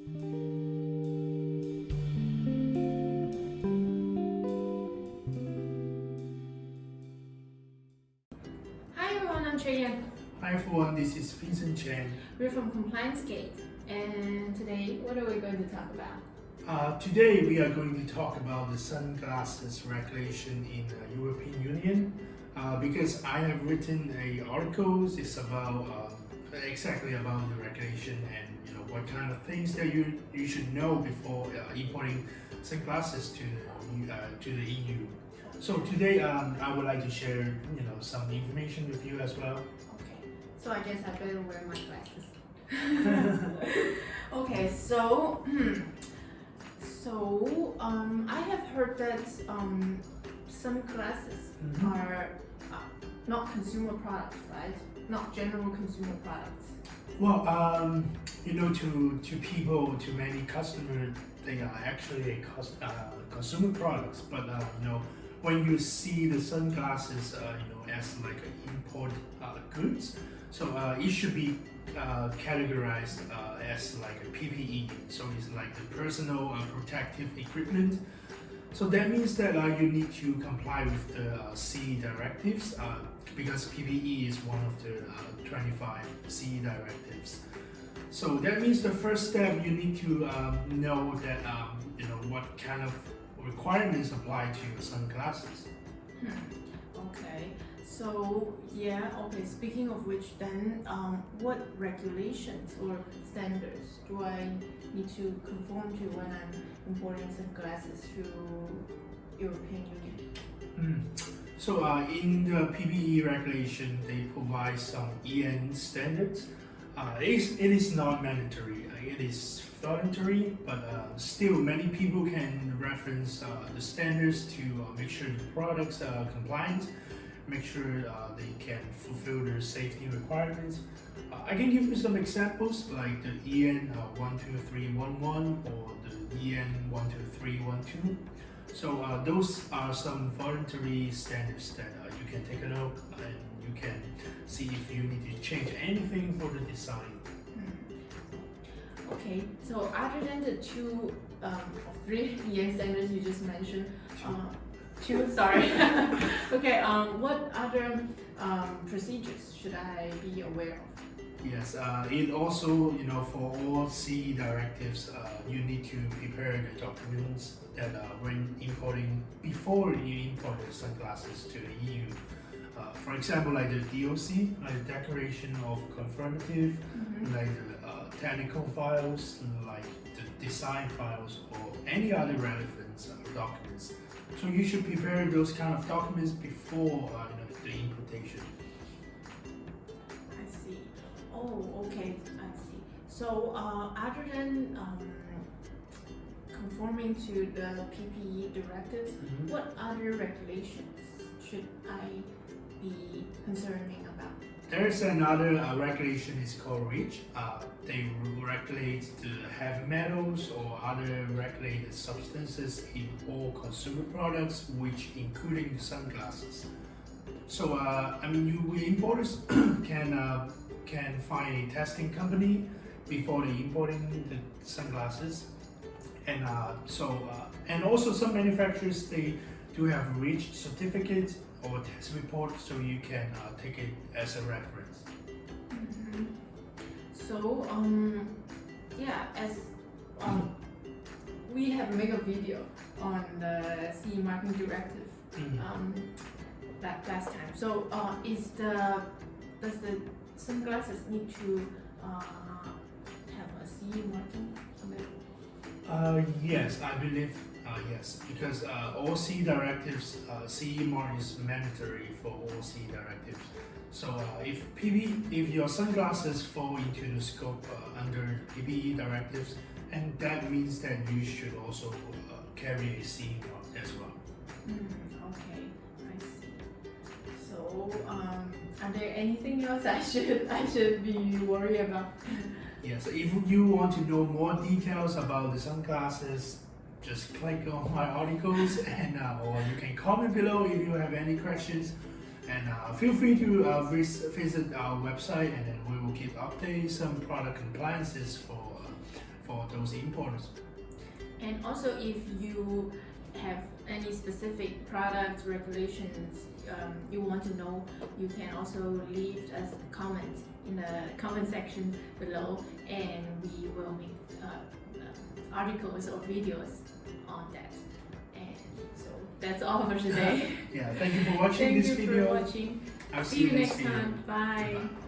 Hi everyone, I'm Cheyenne. Hi everyone, this is Vincent Chen. We're from Compliance Gate, and today, what are we going to talk about? Today we are going to talk about the sunglasses regulation in the European Union because I have written a article. It's about exactly about the regulation and what kind of things that you should know before importing sunglasses to the EU. So today I would like to share some information with you as well. Okay, so I guess I better wear my glasses. Okay, so I have heard that sunglasses are not consumer products, right? Not general consumer products. Well, to people, to many customers, they are actually consumer products. But when you see the sunglasses, as like import goods, so it should be categorized as like a PPE. So it's like the personal protective equipment. So that means that you need to comply with the CE directives because PPE is one of the 25 CE directives. So that means the first step you need to know that what kind of requirements apply to your sunglasses. Okay, so okay. Speaking of which, then what regulations or standards do I need to conform to when I'm importing sunglasses to European Union? So in the PPE regulation, they provide some EN standards. It is not mandatory. It is voluntary, but still many people can reference the standards to make sure the products are compliant, make sure they can fulfill their safety requirements. I can give you some examples like the EN 12311 or the EN 12312. So those are some voluntary standards that you can take a look and you can see if you need to change anything for the design. Okay, so other than the two or three EN standards you just mentioned, two, sorry. Okay, what other procedures should I be aware of? Yes, it also, for all CE directives, you need to prepare the documents that when importing, before you import the sunglasses to the EU. For example, like the DOC, like the Declaration of Conformity, like the technical files, like the design files, or any other relevant documents. So you should prepare those kind of documents before the importation. I see. Oh, okay, I see. So other than conforming to the PPE directives, what other regulations should I be concerning about? There's another regulation, is called REACH. They regulate the heavy metals or other regulated substances in all consumer products, which including the sunglasses. So you importers can find a testing company before they importing the sunglasses, and and also some manufacturers, they do have REACH certificate or test report, so you can take it as a reference. So as we have made a video on the CE marking directive that last time. So does the sunglasses need to have a CE marking on it? Yes, I believe yes, because all CE directives, CE mark is mandatory for all CE directives. So if your sunglasses fall into the scope under PPE directives, and that means that you should also carry a CE mark as well. Okay, I see. So are there anything else I should be worried about? Yes, if you want to know more details about the sunglasses, just click on my articles, and or you can comment below if you have any questions. And feel free to visit our website, and then we will keep updates on product compliances for those importers. And also, if you have any specific products regulations you want to know, you can also leave us a comment in the comment section below, and we will make articles or videos on that. And so that's all for today. Yeah, thank you for watching this video. Thank you for watching. I'll See you next time. Bye. Goodbye.